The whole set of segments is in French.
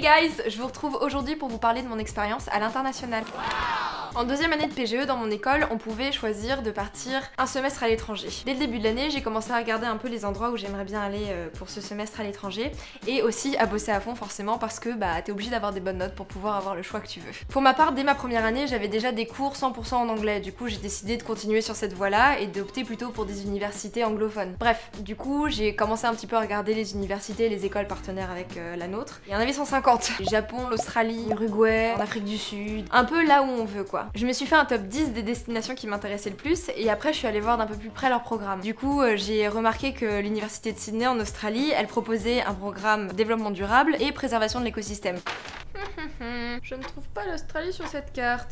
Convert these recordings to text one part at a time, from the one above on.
Hey guys, je vous retrouve aujourd'hui pour vous parler de mon expérience à l'international. En deuxième année de PGE dans mon école, on pouvait choisir de partir un semestre à l'étranger. Dès le début de l'année, j'ai commencé à regarder un peu les endroits où j'aimerais bien aller pour ce semestre à l'étranger et aussi à bosser à fond forcément parce que t'es obligé d'avoir des bonnes notes pour pouvoir avoir le choix que tu veux. Pour ma part, dès ma première année, j'avais déjà des cours 100% en anglais. Du coup, j'ai décidé de continuer sur cette voie-là et d'opter plutôt pour des universités anglophones. Bref, du coup, j'ai commencé un petit peu à regarder les universités et les écoles partenaires avec la nôtre. Il y en avait 150. Le Japon, l'Australie, l'Uruguay, en Afrique du Sud, un peu là où on veut quoi. Je me suis fait un top 10 des destinations qui m'intéressaient le plus et après je suis allée voir d'un peu plus près leur programme. Du coup j'ai remarqué que l'université de Sydney en Australie, elle proposait un programme développement durable et préservation de l'écosystème. Je ne trouve pas l'Australie sur cette carte.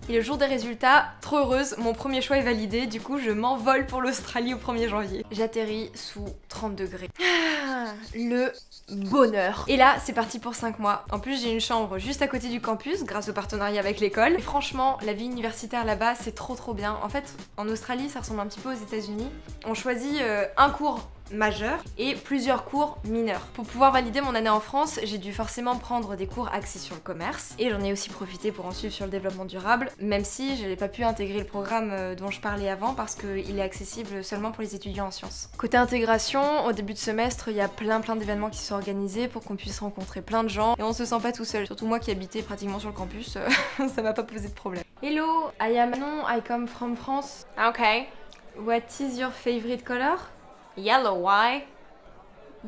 Et le jour des résultats, trop heureuse, mon premier choix est validé, du coup je m'envole pour l'Australie au 1er janvier. J'atterris sous 30 degrés. Le bonheur. Et là, c'est parti pour 5 mois. En plus, j'ai une chambre juste à côté du campus, grâce au partenariat avec l'école. Et franchement, la vie universitaire là-bas, c'est trop bien. En fait, en Australie, ça ressemble un petit peu aux États-Unis. On choisit un cours majeur et plusieurs cours mineurs. Pour pouvoir valider mon année en France, j'ai dû forcément prendre des cours axés sur le commerce et j'en ai aussi profité pour en suivre sur le développement durable, même si je n'ai pas pu intégrer le programme dont je parlais avant parce qu'il est accessible seulement pour les étudiants en sciences. Côté intégration, au début de semestre, il y a plein d'événements qui sont organisés pour qu'on puisse rencontrer plein de gens et on se sent pas tout seul. Surtout moi qui habitais pratiquement sur le campus, ça m'a pas posé de problème. Hello, I am Manon, I come from France. Okay. What is your favorite color? Yellow, why?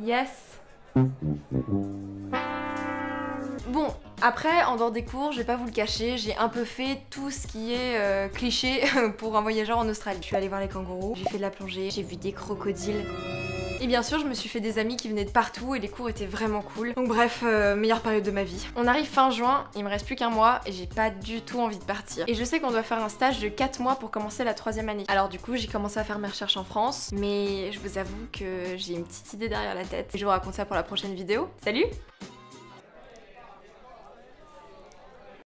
Yes. Bon, après, en dehors des cours, je vais pas vous le cacher, j'ai un peu fait tout ce qui est cliché pour un voyageur en Australie. Je suis allée voir les kangourous, j'ai fait de la plongée, j'ai vu des crocodiles. Et bien sûr, je me suis fait des amis qui venaient de partout et les cours étaient vraiment cool. Donc bref, meilleure période de ma vie. On arrive fin juin, il me reste plus qu'un mois et j'ai pas du tout envie de partir. Et je sais qu'on doit faire un stage de 4 mois pour commencer la 3e année. Alors du coup, j'ai commencé à faire mes recherches en France, mais je vous avoue que j'ai une petite idée derrière la tête. Et je vous raconte ça pour la prochaine vidéo. Salut!